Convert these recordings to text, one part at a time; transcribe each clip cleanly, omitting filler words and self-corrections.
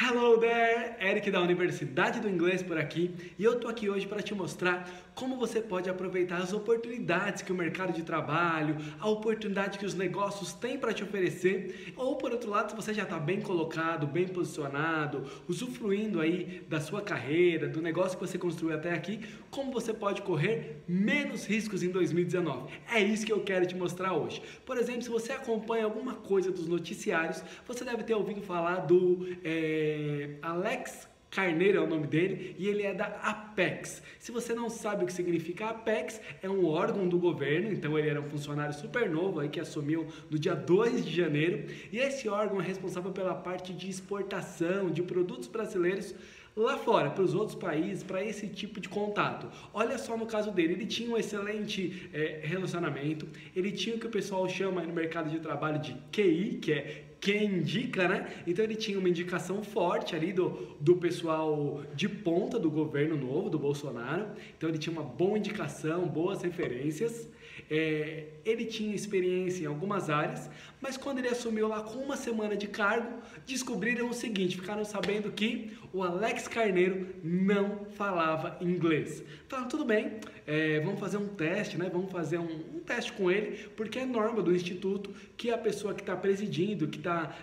Hello there, Eric da Universidade do Inglês por aqui e eu tô aqui hoje para te mostrar como você pode aproveitar as oportunidades que o mercado de trabalho, a oportunidade que os negócios têm para te oferecer, ou por outro lado, se você já está bem colocado, bem posicionado, usufruindo aí da sua carreira, do negócio que você construiu até aqui, como você pode correr menos riscos em 2019. É isso que eu quero te mostrar hoje. Por exemplo, se você acompanha alguma coisa dos noticiários, você deve ter ouvido falar do Alex Carneiro é o nome dele e ele é da Apex. Se você não sabe o que significa Apex, é um órgão do governo, então ele era um funcionário super novo aí que assumiu no dia 2 de janeiro e esse órgão é responsável pela parte de exportação de produtos brasileiros lá fora, para os outros países, para esse tipo de contato. Olha só no caso dele, ele tinha um excelente relacionamento, ele tinha o que o pessoal chama no mercado de trabalho de QI, que é quem indica, né? Então ele tinha uma indicação forte ali do pessoal de ponta do governo novo, do Bolsonaro. Então ele tinha uma boa indicação, boas referências. Ele tinha experiência em algumas áreas, mas quando ele assumiu lá com uma semana de cargo, descobriram o seguinte, ficaram sabendo que o Alex Carneiro não falava inglês. Falaram, tudo bem, vamos fazer um teste, né? Vamos fazer um teste com ele, porque é norma do Instituto que a pessoa que está presidindo, que está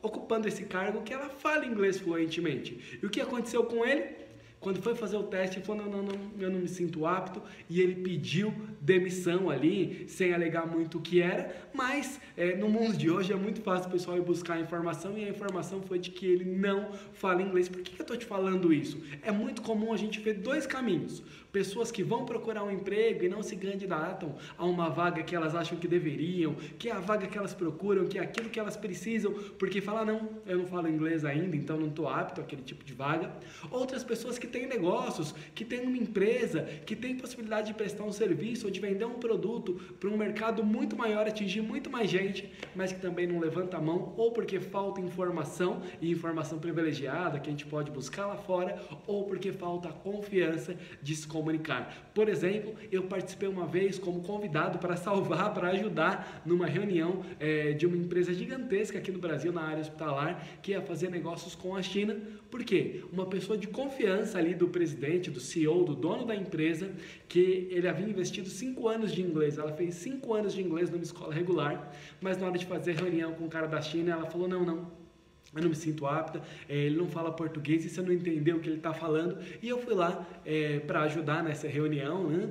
ocupando esse cargo, que ela fala inglês fluentemente. E o que aconteceu com ele? Quando foi fazer o teste, ele falou, não, eu não me sinto apto, e ele pediu demissão ali, sem alegar muito o que era, mas no mundo de hoje é muito fácil o pessoal ir buscar a informação, e a informação foi de que ele não fala inglês. Por que eu estou te falando isso? É muito comum a gente ver dois caminhos, pessoas que vão procurar um emprego e não se candidatam a uma vaga que elas acham que deveriam, que é a vaga que elas procuram, que é aquilo que elas precisam, porque falam, não, eu não falo inglês ainda, então não estou apto àquele tipo de vaga. Outras pessoas que têm negócios, que têm uma empresa, que têm possibilidade de prestar um serviço ou de vender um produto para um mercado muito maior, atingir muito mais gente, mas que também não levanta a mão, ou porque falta informação e informação privilegiada que a gente pode buscar lá fora, ou porque falta a confiança de se comunicar. Por exemplo, eu participei uma vez como convidado para salvar, para ajudar numa reunião de uma empresa gigantesca aqui no Brasil, na área hospitalar, que ia fazer negócios com a China. Por quê? Uma pessoa de confiança ali do presidente, do CEO, do dono da empresa, que ele havia investido 5 anos de inglês. Ela fez 5 anos de inglês numa escola regular, mas na hora de fazer reunião com o cara da China, ela falou, não, eu não me sinto apta, ele não fala português e você não entendeu o que ele está falando. E eu fui lá para ajudar nessa reunião, né?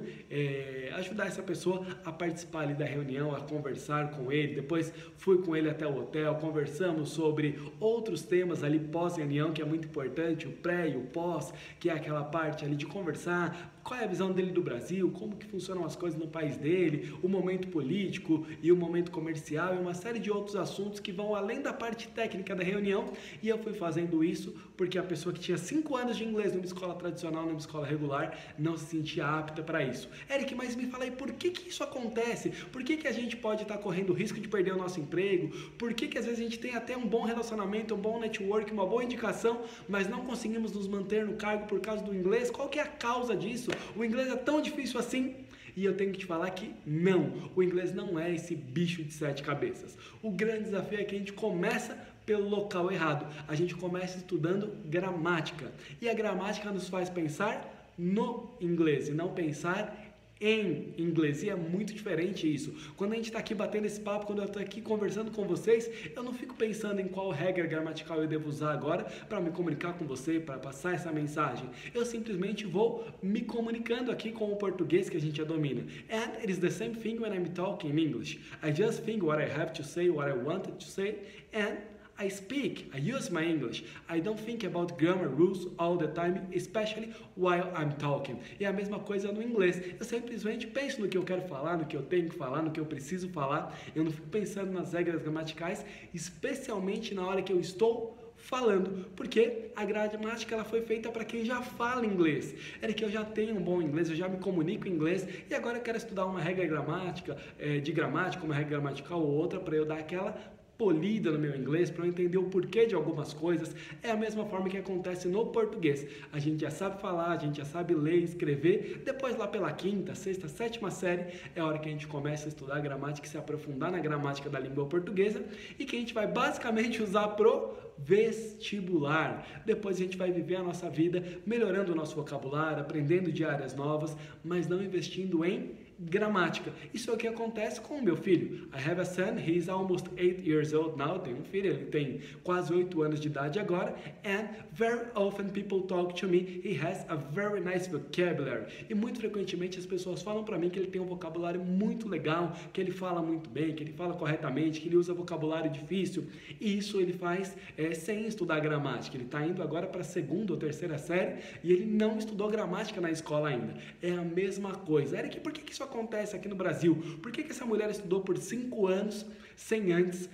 Ajudar essa pessoa a participar ali da reunião, a conversar com ele. Depois fui com ele até o hotel, conversamos sobre outros temas ali pós-reunião, que é muito importante, o pré e o pós, que é aquela parte ali de conversar, qual é a visão dele do Brasil, como que funcionam as coisas no país dele, o momento político e o momento comercial e uma série de outros assuntos que vão além da parte técnica da reunião. E eu fui fazendo isso porque a pessoa que tinha 5 anos de inglês numa escola tradicional, numa escola regular, não se sentia apta para isso. Eric, mas me fala aí, por que isso acontece? Por que a gente pode estar correndo o risco de perder o nosso emprego? Por que às vezes a gente tem até um bom relacionamento, um bom network, uma boa indicação, mas não conseguimos nos manter no cargo por causa do inglês? Qual que é a causa disso? O inglês é tão difícil assim? E eu tenho que te falar que não, o inglês não é esse bicho de 7 cabeças. O grande desafio é que a gente começa pelo local errado. A gente começa estudando gramática. E a gramática nos faz pensar no inglês e não pensar em inglês, e é muito diferente isso. Quando a gente está aqui batendo esse papo, quando eu estou aqui conversando com vocês, eu não fico pensando em qual regra gramatical eu devo usar agora para me comunicar com você, para passar essa mensagem. Eu simplesmente vou me comunicando aqui com o português que a gente já domina. And it is the same thing when I'm talking in English. I just think what I have to say, what I wanted to say, and I speak, I use my English. I don't think about grammar rules all the time, especially while I'm talking. E a mesma coisa no inglês. Eu simplesmente penso no que eu quero falar, no que eu tenho que falar, no que eu preciso falar. Eu não fico pensando nas regras gramaticais, especialmente na hora que eu estou falando, porque a gramática ela foi feita para quem já fala inglês. É que eu já tenho um bom inglês, eu já me comunico em inglês e agora eu quero estudar uma regra gramática, de gramática, uma regra gramatical ou outra para eu dar aquela polida no meu inglês, para eu entender o porquê de algumas coisas. É a mesma forma que acontece no português. A gente já sabe falar, a gente já sabe ler, escrever. Depois lá pela quinta, sexta, sétima série é a hora que a gente começa a estudar a gramática e se aprofundar na gramática da língua portuguesa e que a gente vai basicamente usar pro vestibular. Depois a gente vai viver a nossa vida melhorando o nosso vocabulário, aprendendo de áreas novas, mas não investindo em gramática. Isso é o que acontece com o meu filho. I have a son, he is almost 8 years old now. Tenho um filho, ele tem quase 8 anos de idade agora. And very often people talk to me, he has a very nice vocabulary. E muito frequentemente as pessoas falam para mim que ele tem um vocabulário muito legal, que ele fala muito bem, que ele fala corretamente, que ele usa vocabulário difícil. E isso ele faz sem estudar gramática. Ele está indo agora para a segunda ou terceira série e ele não estudou gramática na escola ainda. É a mesma coisa. Eric, por que isso acontece aqui no Brasil? Por que essa mulher estudou por 5 anos sem antes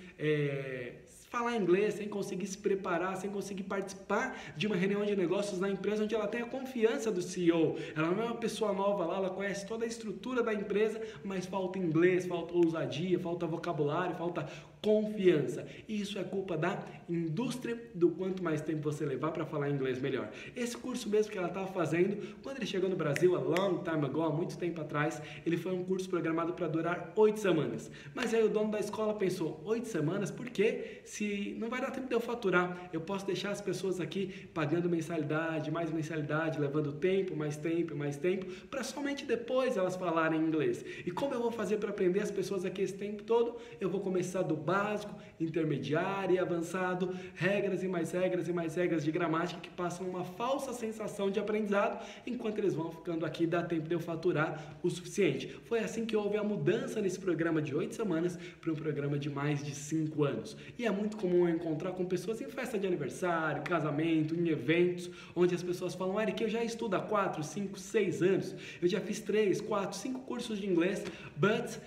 falar inglês, sem conseguir se preparar, sem conseguir participar de uma reunião de negócios na empresa onde ela tem a confiança do CEO? Ela não é uma pessoa nova lá, ela conhece toda a estrutura da empresa, mas falta inglês, falta ousadia, falta vocabulário, falta confiança. E isso é culpa da indústria, do quanto mais tempo você levar para falar inglês melhor. Esse curso mesmo que ela estava fazendo, quando ele chegou no Brasil, a long time ago, há muito tempo atrás, ele foi um curso programado para durar 8 semanas. Mas aí o dono da escola pensou, 8 semanas? Por quê? Se não vai dar tempo de eu faturar, eu posso deixar as pessoas aqui pagando mensalidade, levando tempo, mais tempo, para somente depois elas falarem inglês. E como eu vou fazer para aprender as pessoas aqui esse tempo todo? Eu vou começar do básico, intermediário e avançado, regras e mais regras de gramática que passam uma falsa sensação de aprendizado, enquanto eles vão ficando aqui, dá tempo de eu faturar o suficiente. Foi assim que houve a mudança nesse programa de 8 semanas para um programa de mais de 5 anos. E é muito comum eu encontrar com pessoas em festa de aniversário, casamento, em eventos, onde as pessoas falam, Eric, eu já estudo há 4, 5, 6 anos, eu já fiz 3, 4, 5 cursos de inglês, but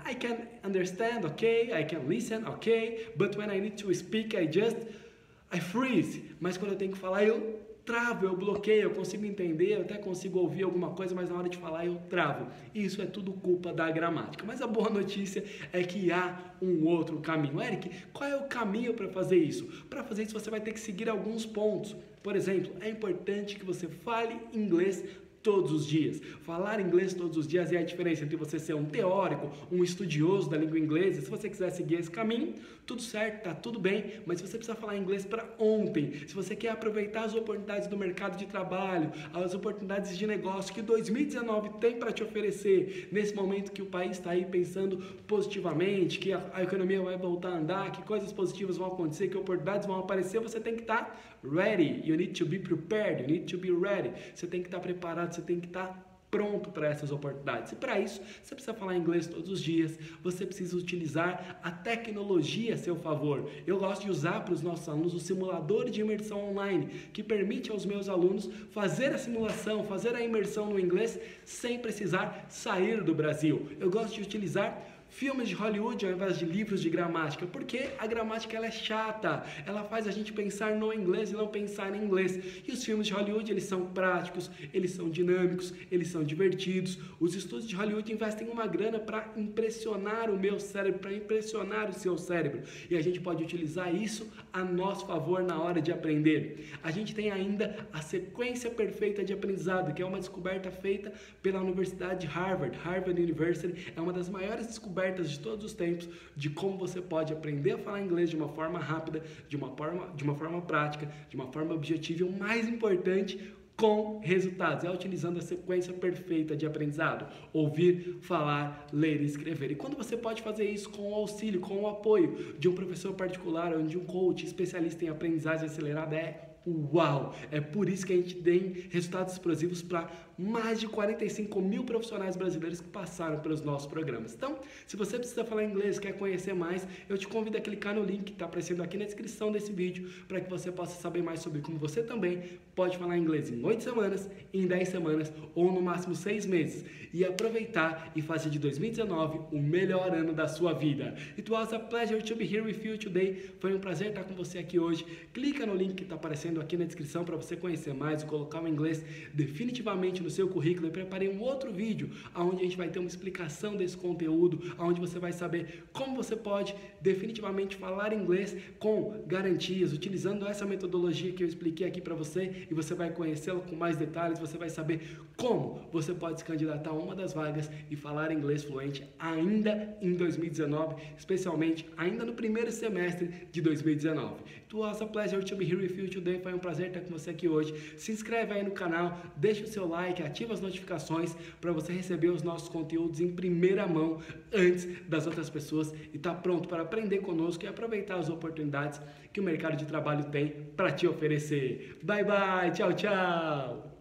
I can understand, okay, I can listen, okay, but when I need to speak, I freeze. Mas quando eu tenho que falar, eu travo, eu bloqueio, eu consigo entender, eu até consigo ouvir alguma coisa, mas na hora de falar eu travo. Isso é tudo culpa da gramática. Mas a boa notícia é que há um outro caminho. Eric, qual é o caminho para fazer isso? Para fazer isso você vai ter que seguir alguns pontos. Por exemplo, é importante que você fale inglês todos os dias. Falar inglês todos os dias é a diferença entre você ser um teórico, um estudioso da língua inglesa. Se você quiser seguir esse caminho, tudo certo, tá tudo bem, mas você precisa falar inglês para ontem. Se você quer aproveitar as oportunidades do mercado de trabalho, as oportunidades de negócio que 2019 tem para te oferecer, nesse momento que o país está aí pensando positivamente, que a economia vai voltar a andar, que coisas positivas vão acontecer, que oportunidades vão aparecer, você tem que estar ready. You need to be prepared, you need to be ready. Você tem que estar preparado, você tem que estar pronto para essas oportunidades. E para isso, você precisa falar inglês todos os dias, você precisa utilizar a tecnologia a seu favor. Eu gosto de usar para os nossos alunos o simulador de imersão online, que permite aos meus alunos fazer a simulação, fazer a imersão no inglês sem precisar sair do Brasil. Eu gosto de utilizar filmes de Hollywood ao invés de livros de gramática, porque a gramática ela é chata, ela faz a gente pensar no inglês e não pensar em inglês. E os filmes de Hollywood, eles são práticos, eles são dinâmicos, eles são divertidos. Os estúdios de Hollywood investem uma grana para impressionar o meu cérebro, para impressionar o seu cérebro. E a gente pode utilizar isso a nosso favor na hora de aprender. A gente tem ainda a sequência perfeita de aprendizado, que é uma descoberta feita pela Universidade de Harvard. Harvard University é uma das maiores descobertas de todos os tempos de como você pode aprender a falar inglês de uma forma rápida, de uma forma prática, de uma forma objetiva e o mais importante, com resultados. É utilizando a sequência perfeita de aprendizado. Ouvir, falar, ler e escrever. E quando você pode fazer isso com o auxílio, com o apoio de um professor particular ou de um coach especialista em aprendizagem acelerada, uau! É por isso que a gente tem resultados explosivos para mais de 45 mil profissionais brasileiros que passaram pelos nossos programas. Então, se você precisa falar inglês, quer conhecer mais, eu te convido a clicar no link que está aparecendo aqui na descrição desse vídeo para que você possa saber mais sobre como você também pode falar inglês em 8 semanas, em 10 semanas ou no máximo 6 meses e aproveitar e fazer de 2019 o melhor ano da sua vida. It was a pleasure to be here with you today. Foi um prazer estar com você aqui hoje. Clica no link que está aparecendo aparecendo aqui na descrição para você conhecer mais e colocar o inglês definitivamente no seu currículo. Eu preparei um outro vídeo onde a gente vai ter uma explicação desse conteúdo, onde você vai saber como você pode definitivamente falar inglês com garantias, utilizando essa metodologia que eu expliquei aqui para você, e você vai conhecê-la com mais detalhes. Você vai saber como você pode se candidatar a uma das vagas e falar inglês fluente ainda em 2019, especialmente ainda no primeiro semestre de 2019. It was a pleasure to be here with you today. Foi um prazer estar com você aqui hoje. Se inscreve aí no canal, deixa o seu like, ativa as notificações para você receber os nossos conteúdos em primeira mão antes das outras pessoas e estar pronto para aprender conosco e aproveitar as oportunidades que o mercado de trabalho tem para te oferecer. Bye bye, tchau, tchau!